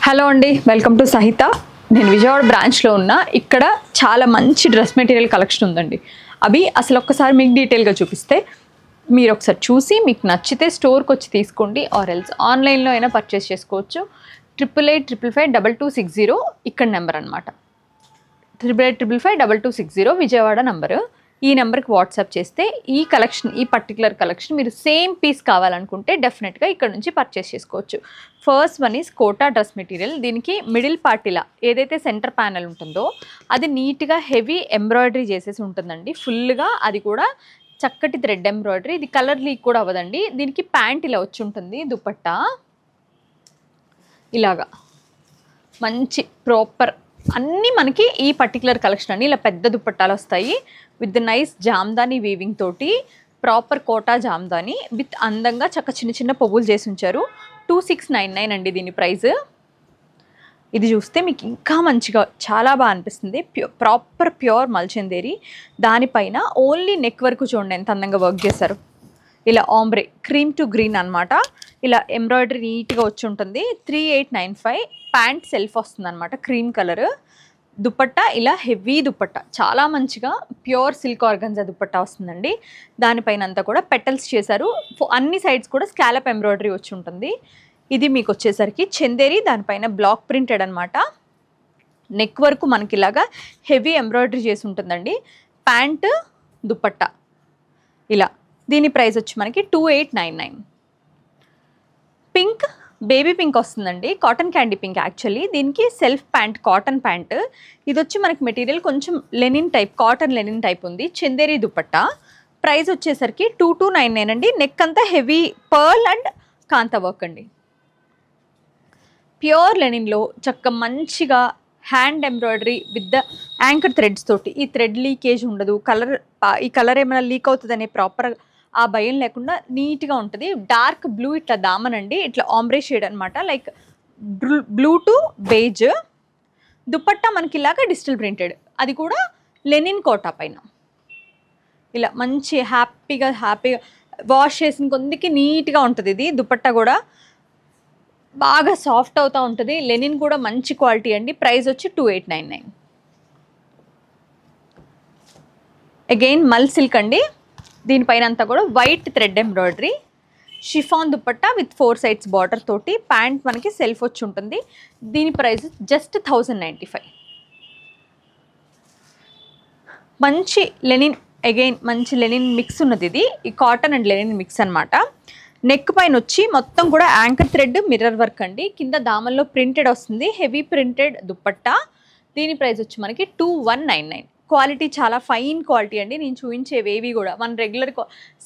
Hello అండి, welcome to సహిత. నేను విజయవాడ బ్రాంచ్లో ఉన్నా. ఇక్కడ చాలా మంచి డ్రెస్ మెటీరియల్ కలెక్షన్ ఉందండి. అవి అసలు ఒక్కసారి మీకు డీటెయిల్గా చూపిస్తే మీరు ఒకసారి చూసి మీకు నచ్చితే స్టోర్కి వచ్చి తీసుకోండి, ఆర్ ఎల్స్ ఆన్లైన్లో అయినా పర్చేస్ చేసుకోవచ్చు. 8885552260 ఇక్కడ నెంబర్ అనమాట. 8855552260 విజయవాడ నెంబరు. ఈ నెంబర్కి వాట్సాప్ చేస్తే ఈ కలెక్షన్, ఈ పర్టికులర్ కలెక్షన్ మీరు సేమ్ పీస్ కావాలనుకుంటే డెఫినెట్గా ఇక్కడ నుంచి పర్చేస్ చేసుకోవచ్చు. First one is Kota dress material. దీనికి మిడిల్ పార్టీలా ఏదైతే సెంటర్ ప్యానెల్ ఉంటుందో అది నీట్గా హెవీ ఎంబ్రాయిడరీ చేసేసి ఉంటుందండి. ఫుల్గా అది కూడా చక్కటి థ్రెడ్ ఎంబ్రాయిడరీ. ఇది కలర్ లీక్ కూడా అవ్వదండి. దీనికి ప్యాంట్ ఇలా వచ్చి ఉంటుంది, దుపట్టా ఇలాగా మంచి ప్రాపర్ అన్నీ మనకి ఈ పర్టికులర్ కలెక్షన్ అండి. ఇలా పెద్ద దుపట్టాలు వస్తాయి విత్ నైస్ జామ్దాని వీవింగ్ తోటి, ప్రాపర్ కోటా జామ్దాని విత్ అందంగా చక్క చిన్న చిన్న పువ్వులు చేసి ఉంచారు. 2699 అండి దీని ప్రైస్. ఇది చూస్తే మీకు ఇంకా మంచిగా చాలా బాగా అనిపిస్తుంది. Proper pure Mulchanderi. దానిపైన ఓన్లీ నెక్ వరకు చూడండి ఎంత అందంగా వర్క్ చేశారు. ఇలా ఆంబ్రే క్రీమ్ టు గ్రీన్ అనమాట. ఇలా ఎంబ్రాయిడరీ నీట్గా వచ్చి ఉంటుంది. 3895. ప్యాంట్ సెల్ఫ్ వస్తుంది అనమాట, క్రీమ్ కలర్. దుపట్టా ఇలా హెవీ దుపట్టా, చాలా మంచిగా ప్యూర్ సిల్క్ ఆర్గన్జా దుపట్టా వస్తుందండి. దానిపైన అంతా కూడా పెటల్స్ చేశారు. అన్ని సైడ్స్ కూడా స్కాలప్ ఎంబ్రాయిడరీ వచ్చి ఉంటుంది. ఇది మీకు వచ్చేసరికి చందేరి, దానిపైన బ్లాక్ ప్రింటెడ్ అనమాట. నెక్ వరకు మనకి ఇలాగా హెవీ ఎంబ్రాయిడరీ చేసి ఉంటుందండి. ప్యాంటు దుపట్టా ఇలా. దీని ప్రైస్ వచ్చి మనకి 2899. పింక్, బేబీ పింక్ వస్తుందండి. Cotton candy pink actually. దీనికి సెల్ఫ్ ప్యాంట్, కాటన్ ప్యాంట్. ఇది వచ్చి మనకి మెటీరియల్ కొంచెం linen type, cotton linen type ఉంది. చందేరి దుపట్టా. ప్రైస్ వచ్చేసరికి 2299 అండి. నెక్ అంతా heavy pearl and kantha work అండి. ప్యూర్ లెనిన్లో చక్క మంచిగా hand embroidery with the anchor threads తోటి. ఈ థ్రెడ్ లీకేజ్ ఉండదు. ఈ కలర్ ఏమైనా లీక్ అవుతుందనే ప్రాపర్ ఆ భయం లేకుండా నీట్గా ఉంటుంది. డార్క్ బ్లూ ఇట్లా దామనండి, ఇట్లా ఆంబ్రే షేడ్ అనమాట, like blue to beige. Dupatta మనకి ఇలాగా డిజిటల్ ప్రింటెడ్, అది కూడా లెనిన్ కోటా పైన. ఇలా మంచి హ్యాపీగా వాష్ చేసిన కొందికి నీట్గా ఉంటుంది. ఇది దుపట్టా కూడా బాగా సాఫ్ట్ అవుతూ ఉంటుంది. లెనిన్ కూడా మంచి క్వాలిటీ అండి. ప్రైస్ వచ్చి 2899. అగైన్ మల్ సిల్క్ అండి. దీనిపైన అంతా కూడా white thread embroidery, chiffon dupatta with 4 sides border తోటి. ప్యాంట్ మనకి సెల్ఫ్ వచ్చి ఉంటుంది. దీని ప్రైస్ జస్ట్ 1095. మంచి లెనిన్, అగైన్ మంచి లెనిన్ మిక్స్ ఉన్నది. ఇది ఈ కాటన్ అండ్ లెనిన్ మిక్స్ అనమాట. నెక్ పైన వచ్చి మొత్తం కూడా యాంకర్ థ్రెడ్ మిర్రర్ వర్క్ అండి. కింద దామల్లో ప్రింటెడ్ వస్తుంది, హెవీ ప్రింటెడ్ దుపట్టా. దీని ప్రైస్ వచ్చి మనకి 2199. క్వాలిటీ చాలా ఫైన్ క్వాలిటీ అండి. నేను చూపించేవేవి కూడా మన రెగ్యులర్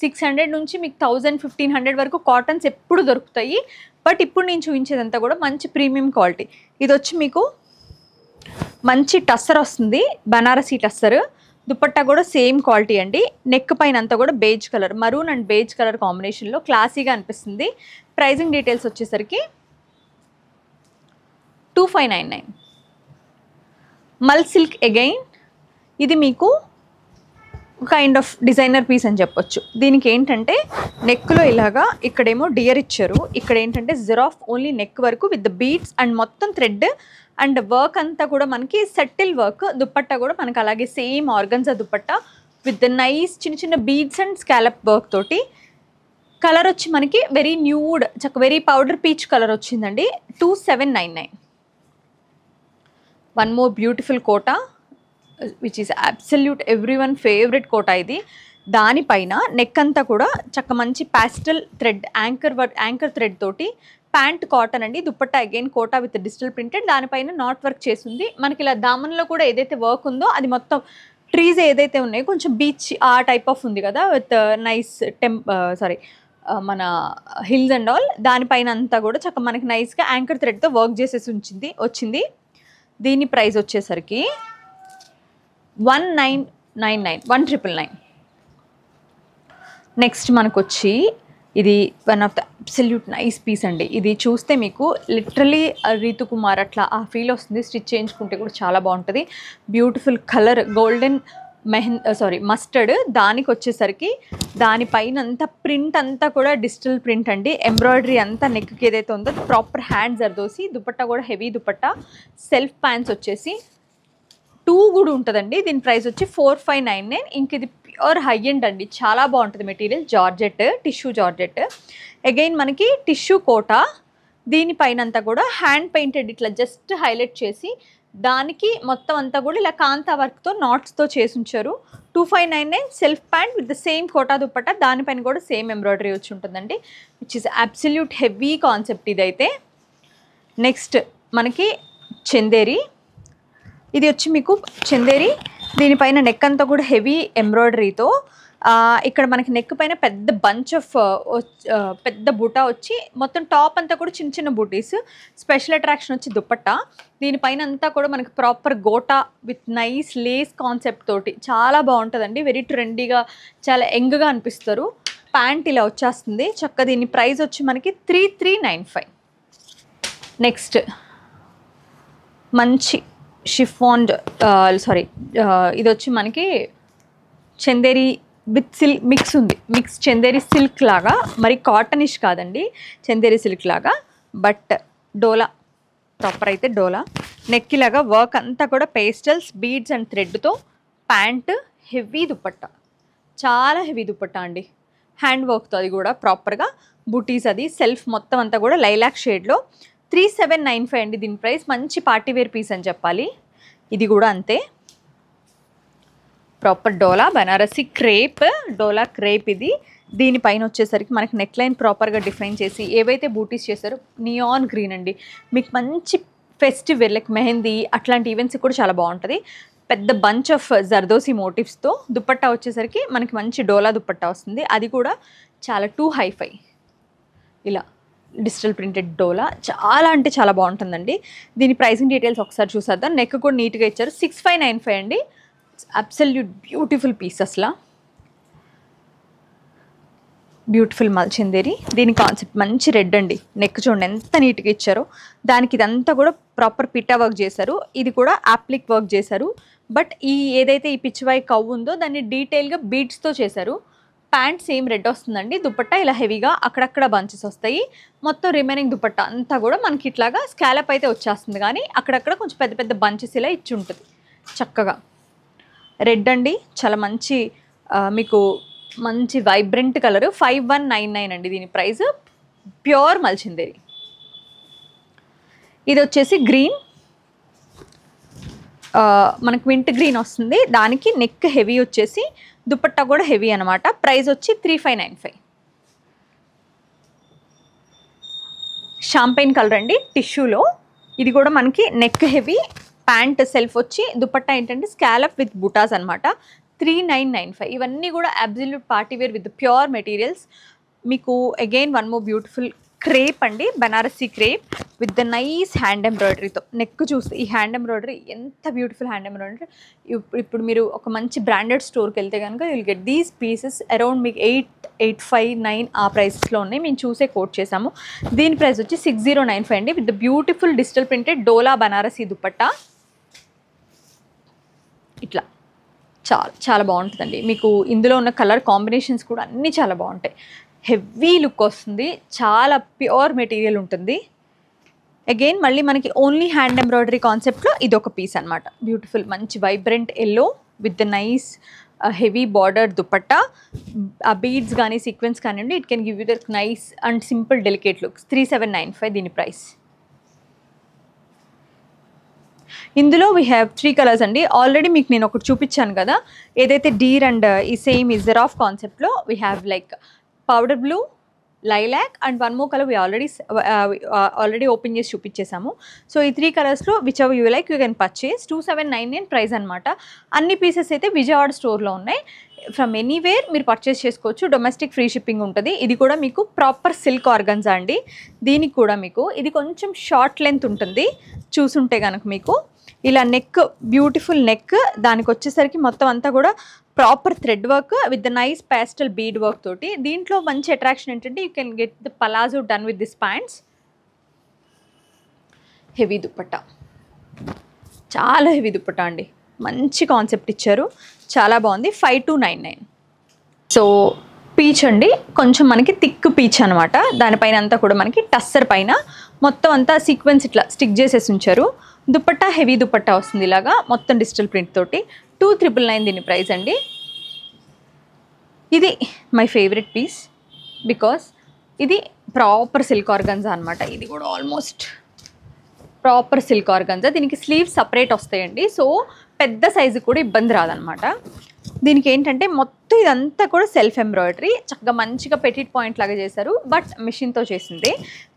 600 నుంచి మీకు 1000-1500 వరకు కాటన్స్ ఎప్పుడు దొరుకుతాయి. బట్ ఇప్పుడు నేను చూపించేదంతా కూడా మంచి ప్రీమియం క్వాలిటీ. ఇది వచ్చి మీకు మంచి టస్సర్ వస్తుంది, బనారసీ టస్సర్. దుపట్టా కూడా సేమ్ క్వాలిటీ అండి. నెక్ పైన అంతా కూడా beige colour, maroon and beige colour కాంబినేషన్లో క్లాసీగా అనిపిస్తుంది. ప్రైజింగ్ డీటెయిల్స్ వచ్చేసరికి 2599. మల్ సిల్క్ అగైన్. ఇది మీకు కైండ్ ఆఫ్ డిజైనర్ పీస్ అని చెప్పొచ్చు. దీనికి ఏంటంటే నెక్లో ఇలాగా, ఇక్కడేమో డియర్ ఇచ్చారు, ఇక్కడ ఏంటంటే జిరాఫ్ ఓన్లీ నెక్ వరకు విత్ ద బీడ్స్ అండ్ మొత్తం థ్రెడ్ అండ్ వర్క్ అంతా కూడా మనకి సెటిల్ వర్క్. దుపట్టా కూడా మనకి అలాగే same organza dupatta with nice చిన్న చిన్న బీడ్స్ అండ్ స్కాలప్ వర్క్ తోటి. కలర్ వచ్చి మనకి very nude, very powder peach colour వచ్చిందండి. 2799. One more beautiful Kota which is absolute everyone favourite Kota ఇది. దానిపైన నెక్ అంతా కూడా చక్క మంచి ప్యాస్టల్ థ్రెడ్ యాంకర్ థ్రెడ్ తోటి. ప్యాంట్ కాటన్ అండి. Dupatta again Kota with digital printed. దానిపైన నాట్ వర్క్ చేసింది. మనకి ఇలా దామన్లో కూడా ఏదైతే వర్క్ ఉందో అది మొత్తం ట్రీస్ ఏదైతే ఉన్నాయో కొంచెం బీచ్ ఆ టైప్ ఆఫ్ ఉంది కదా, విత్ నైస్ మన హిల్స్ అండ్ ఆల్. దానిపైన అంతా కూడా చక్క మనకి నైస్గా యాంకర్ థ్రెడ్తో వర్క్ చేసేసి వచ్చింది. దీని ప్రైస్ వచ్చేసరికి 1999. నెక్స్ట్ మనకు వచ్చి ఇది one of the absolute nice piece అండి. ఇది చూస్తే మీకు లిటరలీ రీతు కుమార్ అట్లా ఆ ఫీల్ వస్తుంది. స్టిచ్ చేయించుకుంటే కూడా చాలా బాగుంటుంది. Beautiful colour, golden mustard. దానికి వచ్చేసరికి దానిపైన అంతా ప్రింట్ అంతా కూడా డిజిటల్ ప్రింట్ అండి. ఎంబ్రాయిడరీ అంతా నెక్కి ఏదైతే ఉందో ప్రాపర్ హ్యాండ్ జర్దోసి. దుపట్టా కూడా హెవీ దుపట్టా. సెల్ఫ్ ప్యాంట్స్ వచ్చేసి 2 కూడా ఉంటుందండి. దీని ప్రైస్ వచ్చి 4599. ఇంక ఇది ప్యూర్ హై ఎండ్ అండి, చాలా బాగుంటుంది material. Georgette, tissue georgette. Again మనకి టిష్యూ కోటా. దీనిపైన అంతా కూడా హ్యాండ్ పెయింటెడ్ ఇట్లా జస్ట్ హైలైట్ చేసి దానికి మొత్తం అంతా కూడా ఇలా కాంతా వర్క్తో నాట్స్తో చేసి ఉంచారు. 2599. Self pant with the same Kota dupatta. దానిపైన కూడా సేమ్ ఎంబ్రాయిడరీ వచ్చి ఉంటుందండి, which is absolute heavy concept ఇదైతే. నెక్స్ట్ మనకి చందేరి. ఇది వచ్చి మీకు చందేరి. దీనిపైన నెక్ అంతా కూడా హెవీ ఎంబ్రాయిడరీతో ఇక్కడ మనకి నెక్ పైన పెద్ద బంచ్ ఆఫ్ పెద్ద బూటా వచ్చి మొత్తం టాప్ అంతా కూడా చిన్న చిన్న బూటీస్. స్పెషల్ అట్రాక్షన్ వచ్చి దుపట్టా. దీనిపైన అంతా కూడా మనకి proper gota with nice Lay's concept తోటి చాలా బాగుంటుందండి. వెరీ ట్రెండీగా, చాలా యంగ్గా అనిపిస్తారు. ప్యాంట్ ఇలా వచ్చేస్తుంది చక్క. దీని ప్రైస్ వచ్చి మనకి 3395. నెక్స్ట్ మంచి షిఫాన్, ఇది వచ్చి మనకి చందేరి విత్ సిల్క్ మిక్స్ ఉంది. మిక్స్ చందేరి సిల్క్ లాగా, మరి కాటనిష్ కాదండి, చందేరి సిల్క్ లాగా. బట్ డోలా ప్రాపర్ అయితే డోలా. నెక్ లాగా వర్క్ అంతా కూడా పేస్టల్స్, బీడ్స్ అండ్ థ్రెడ్తో. ప్యాంట్ హెవీ దుపట్టా, చాలా హెవీ దుపట్టా అండి. హ్యాండ్ వర్క్తో అది కూడా ప్రాపర్గా బూటీస్. అది సెల్ఫ్ మొత్తం అంతా కూడా లైలాక్ షేడ్లో. 3795 అండి దీని ప్రైస్. మంచి పార్టీవేర్ పీస్ అని చెప్పాలి. ఇది కూడా అంతే, ప్రాపర్ డోలా బనారసి క్రేప్. డోలా క్రేప్ ఇది. దీనిపైన వచ్చేసరికి మనకి నెక్ లైన్ ప్రాపర్గా డిఫైన్ చేసి ఏవైతే బూటీస్ చేశారో నియాన్ గ్రీన్ అండి. మీకు మంచి ఫెస్టివ్ లైక్ మెహందీ అట్లాంటి ఈవెంట్స్కి కూడా చాలా బాగుంటుంది. పెద్ద బంచ్ ఆఫ్ జర్దోసి మోటివ్స్తో. దుపట్టా వచ్చేసరికి మనకి మంచి డోలా దుపట్టా వస్తుంది. అది కూడా చాలా టూ హైఫై. ఇలా డిజిటల్ ప్రింటెడ్ డోలా చాలా అంటే చాలా బాగుంటుందండి. దీని ప్రైసింగ్ డీటెయిల్స్ ఒకసారి చూసేద్దాం. నెక్ కూడా నీట్గా ఇచ్చారు. 6595 అండి. అబ్సల్యూట్ బ్యూటిఫుల్ పీస్ అసలు. బ్యూటిఫుల్ మల్చిందేరి. దీని కాన్సెప్ట్ మంచి రెడ్ అండి. నెక్ చూడండి ఎంత నీట్గా ఇచ్చారో. దానికి ఇదంతా కూడా ప్రాపర్ పిట్టా వర్క్ చేశారు. ఇది కూడా యాప్లిక్ వర్క్ చేశారు. బట్ ఈ ఏదైతే ఈ పిచ్చివాయి కవ్వు ఉందో దాన్ని డీటెయిల్గా బీడ్స్తో చేశారు. ప్యాంట్ సేమ్ రెడ్ వస్తుందండి. దుపట్టా ఇలా హెవీగా అక్కడక్కడ బంచెస్ వస్తాయి. మొత్తం రిమైనింగ్ దుపట్టా అంతా కూడా మనకి ఇట్లాగా స్కాలప్ అయితే వచ్చేస్తుంది, కానీ అక్కడక్కడ కొంచెం పెద్ద పెద్ద బంచెస్ ఇలా ఇచ్చి ఉంటుంది చక్కగా. రెడ్ అండి, చాలా మంచి మీకు మంచి వైబ్రెంట్ కలర్. 5199 అండి దీని ప్రైస్. ప్యూర్ మల్చిందేరి. ఇది వచ్చేసి గ్రీన్, మనకు వింట్ గ్రీన్ వస్తుంది. దానికి నెక్ హెవీ వచ్చేసి దుపట్టా కూడా హెవీ అనమాట. ప్రైస్ వచ్చి 3595. షాంపైన్ కలర్ అండి టిష్యూలో. ఇది కూడా మనకి నెక్ హెవీ, ప్యాంట్ సెల్ఫ్ వచ్చి, దుపట్టా ఏంటంటే స్కాలప్ విత్ బుటాస్ అనమాట. 3995. ఇవన్నీ కూడా absolute partywear with pure materials. మీకు again one more beautiful crepe అండి, Banarasi crepe with the nice hand ఎంబ్రాయిడరీతో. నెక్ చూస్తే ఈ హ్యాండ్ ఎంబ్రాయిడరీ ఎంత బ్యూటిఫుల్ హ్యాండ్ ఎంబ్రాయిడరీ. ఇప్పుడు మీరు ఒక మంచి బ్రాండెడ్ స్టోర్కి వెళ్తే కనుక you'll get these pieces around మీకు 8859 ఆ ప్రైసెస్లో ఉన్నాయి. మేము చూసే కోట్ చేసాము. దీని ప్రైస్ వచ్చి 6095 అండి with the beautiful digital printed dola Banarasi dupatta. ఇట్లా చాలా చాలా బాగుంటుందండి. మీకు ఇందులో ఉన్న కలర్ కాంబినేషన్స్ కూడా అన్నీ చాలా బాగుంటాయి. హెవీ లుక్ వస్తుంది, చాలా ప్యూర్ మెటీరియల్ ఉంటుంది. అగైన్ మళ్ళీ మనకి ఓన్లీ హ్యాండ్ ఎంబ్రాయిడరీ కాన్సెప్ట్లో ఇది ఒక పీస్ అనమాట. బ్యూటిఫుల్ మంచి vibrant yellow with the nice heavy border dupatta. ఆ బీడ్స్ కానీ సీక్వెన్స్ కానివ్వండి, it can give you the nice and simple delicate looks. 3795 దీని ప్రైస్. ఇందులో వీ హ్యావ్ 3 కలర్స్ అండి. ఆల్రెడీ మీకు నేను ఒకటి చూపించాను కదా, ఏదైతే డీర్ అండ్ ఈ సేమ్ ఈ జెరాఫ్ కాన్సెప్ట్లో we have like powder blue, lilac and one more colour already open చేసి చూపించేసాము. సో ఈ 3 కలర్స్లో which ever you like you can purchase. 2799 price అనమాట. అన్ని పీసెస్ అయితే విజయవాడ స్టోర్లో ఉన్నాయి. ఫ్రమ్ ఎనీవేర్ మీరు పర్చేస్ చేసుకోవచ్చు. డొమెస్టిక్ ఫ్రీ షిప్పింగ్ ఉంటుంది. ఇది కూడా మీకు ప్రాపర్ సిల్క్ ఆర్గన్జా అండి. దీనికి కూడా మీకు ఇది కొంచెం షార్ట్ లెంత్ ఉంటుంది. చూసుంటే కనుక మీకు ఇలా నెక్, బ్యూటిఫుల్ నెక్. దానికి వచ్చేసరికి మొత్తం అంతా కూడా proper thread work with the nice pastel bead work తోటి. దీంట్లో మంచి అట్రాక్షన్ ఏంటంటే you can get the palazzo done with this pants. Heavy dupatta, చాలా హెవీ దుపట్టా అండి. మంచి కాన్సెప్ట్ ఇచ్చారు, చాలా బాగుంది. 5299. సో పీచ్ అండి, కొంచెం మనకి థిక్ పీచ్ అనమాట. దానిపైన అంతా కూడా మనకి టస్సర్ పైన మొత్తం అంతా సీక్వెన్స్ ఇట్లా స్టిక్ చేసేసి ఉంచారు. దుపట్టా హెవీ దుపట్టా వస్తుంది ఇలాగా మొత్తం డిజిటల్ ప్రింట్ తోటి. 2999 దీని ప్రైస్ అండి. ఇది మై ఫేవరెట్ పీస్ బికాస్ ఇది ప్రాపర్ సిల్క్ ఆర్గన్జా అనమాట. ఇది కూడా ఆల్మోస్ట్ ప్రాపర్ సిల్క్ ఆర్గన్జా. దీనికి స్లీవ్స్ సపరేట్ వస్తాయండి, సో పెద్ద సైజు కూడా ఇబ్బంది రాదనమాట. దీనికి ఏంటంటే మొత్తం ఇదంతా కూడా సెల్ఫ్ ఎంబ్రాయిడరీ, చక్కగా మంచిగా పెటిట్ పాయింట్ లాగా చేశారు, బట్ మిషన్తో చేసింది,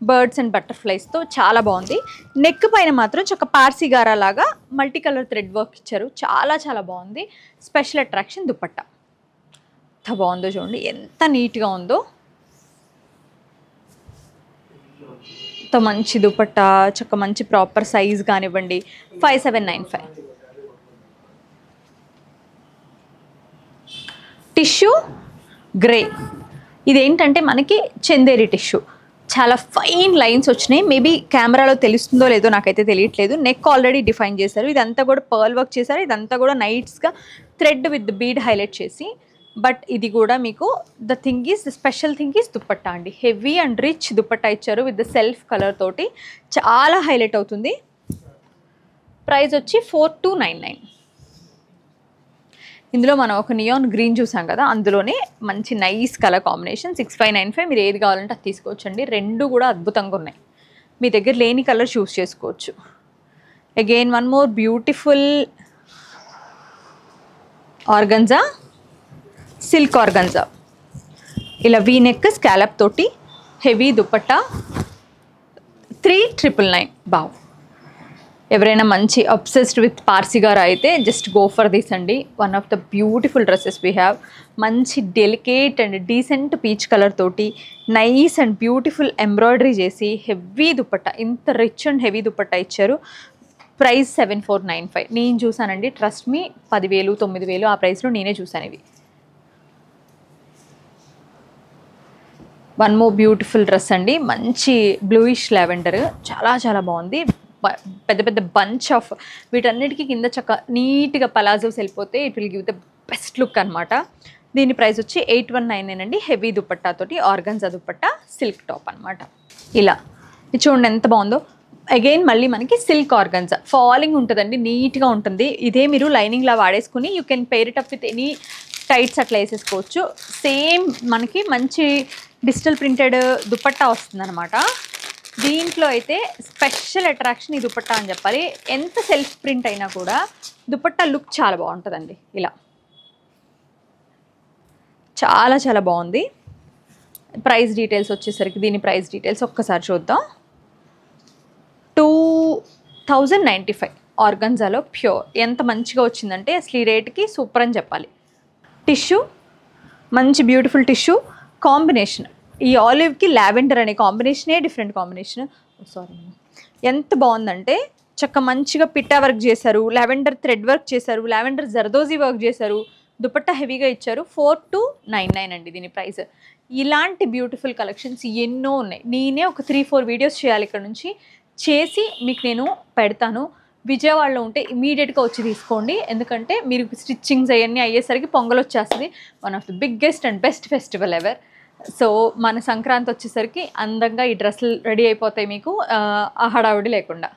బర్డ్స్ అండ్ బటర్ఫ్లైస్తో చాలా బాగుంది. నెక్ పైన మాత్రం చక్క పార్సీగారా లాగా మల్టీ కలర్ థ్రెడ్ వర్క్ ఇచ్చారు, చాలా చాలా బాగుంది. స్పెషల్ అట్రాక్షన్ దుపట్టా, ఎంత బాగుందో చూడండి, ఎంత నీట్గా ఉందో. ఎంత మంచి దుపట్టా, చక్క మంచి ప్రాపర్ సైజ్ కానివ్వండి. 5795. టిష్యూ గ్రే, ఇదేంటంటే మనకి చందేరి టిష్యూ, చాలా ఫైన్ లైన్స్ వచ్చినాయి. మేబీ కెమెరాలో తెలుస్తుందో లేదో నాకైతే తెలియట్లేదు. నెక్ ఆల్రెడీ డిఫైన్ చేశారు, ఇదంతా కూడా పర్ల్ వర్క్ చేశారు, ఇదంతా కూడా నైట్స్గా థ్రెడ్ విత్ బీడ్ హైలైట్ చేసి. బట్ ఇది కూడా మీకు the special thing is dupatta అండి. హెవీ అండ్ రిచ్ దుపట్టా ఇచ్చారు విత్ ద సెల్ఫ్ కలర్ తోటి, చాలా హైలైట్ అవుతుంది. ప్రైస్ వచ్చి 4299. ఇందులో మనం ఒక నియాన్ గ్రీన్ చూసాం కదా, అందులోనే మంచి నైస్ కలర్ కాంబినేషన్. 6595. మీరు ఏది కావాలంటే అది తీసుకోవచ్చండి, రెండు కూడా అద్భుతంగా ఉన్నాయి. మీ దగ్గర లేని కలర్ చూస్ చేసుకోవచ్చు. Again one more beautiful organza, silk organza, ఇలా వీ నెక్ స్కాలప్ తోటి హెవీ దుపట్టా. 3999. బావ్, ఎవరైనా మంచి అబ్సెస్డ్ విత్ పార్సీగారా అయితే జస్ట్ గో ఫర్ దిస్ అండి. One of the beautiful dresses we have. మంచి delicate and decent peach colour తోటి నైస్ అండ్ బ్యూటిఫుల్ ఎంబ్రాయిడరీ చేసి హెవీ దుపట్టా, ఇంత రిచ్ అండ్ హెవీ దుపట్టా ఇచ్చారు. ప్రైస్ 7495. నేను చూసానండి, ట్రస్ట్ మీ, 10,000 9,000 ఆ ప్రైస్లో నేనే చూసాను ఇవి. వన్ మోర్ బ్యూటిఫుల్ డ్రెస్ అండి, మంచి బ్లూయిష్ లావెండర్, చాలా చాలా బాగుంది. పెద్ద పెద్ద బంచ్ ఆఫ్ వీటన్నిటికీ కింద చక్క నీట్గా పలాజోస్ వెళ్ళిపోతే it will give the best look అనమాట. దీని ప్రైస్ వచ్చి 8199 అండి. హెవీ దుపట్టాతోటి ఆర్గన్జా దుపట్టా, సిల్క్ టాప్ అనమాట. ఇలా ఇది చూడండి ఎంత బాగుందో. అగైన్ మళ్ళీ మనకి సిల్క్ ఆర్గన్జా, ఫాలింగ్ ఉంటుందండి, నీట్గా ఉంటుంది. ఇదే మీరు లైనింగ్లా వాడేసుకుని you can pair it up with any tights అట్లా వేసేసుకోవచ్చు. సేమ్ మనకి మంచి డిజిటల్ ప్రింటెడ్ దుపట్టా వస్తుందన్నమాట. దీంట్లో అయితే స్పెషల్ అట్రాక్షన్ ఈ దుపట్టా అని చెప్పాలి. ఎంత సెల్ఫ్ ప్రింట్ అయినా కూడా దుపట్టా లుక్ చాలా బాగుంటుందండి. ఇలా చాలా చాలా బాగుంది. ప్రైస్ డీటెయిల్స్ వచ్చేసరికి దీని ప్రైస్ డీటెయిల్స్ ఒక్కసారి చూద్దాం. 2095 ఆర్గన్జాలో ప్యూర్. ఎంత మంచిగా వచ్చిందంటే అసలు ఈ రేట్కి సూపర్ అని చెప్పాలి. టిష్యూ మంచి బ్యూటిఫుల్ టిష్యూ కాంబినేషన్, ఈ ఆలివ్కి లావెండర్ అనే కాంబినేషనే డిఫరెంట్ కాంబినేషన్. సారీ, ఎంత బాగుందంటే చక్క మంచిగా పిట్టా వర్క్ చేశారు, లావెండర్ థ్రెడ్ వర్క్ చేశారు, లావెండర్ జర్దోజీ వర్క్ చేశారు, దుపట్టా హెవీగా ఇచ్చారు. 4299 అండి దీని ప్రైస్. ఇలాంటి బ్యూటిఫుల్ కలెక్షన్స్ ఎన్నో ఉన్నాయి. నేనే ఒక 3-4 వీడియోస్ చేయాలి ఇక్కడ నుంచి, చేసి మీకు నేను పెడతాను. విజయవాడలో ఉంటే ఇమీడియట్గా వచ్చి తీసుకోండి, ఎందుకంటే మీరు స్టిచ్చింగ్స్ అవన్నీ అయ్యేసరికి పొంగల్ వచ్చేస్తుంది. One of the biggest and best festival ever. So మన సంక్రాంతి వచ్చేసరికి అందంగా ఈ డ్రెస్సులు రెడీ అయిపోతాయి మీకు, ఆ హడావుడి లేకుండా.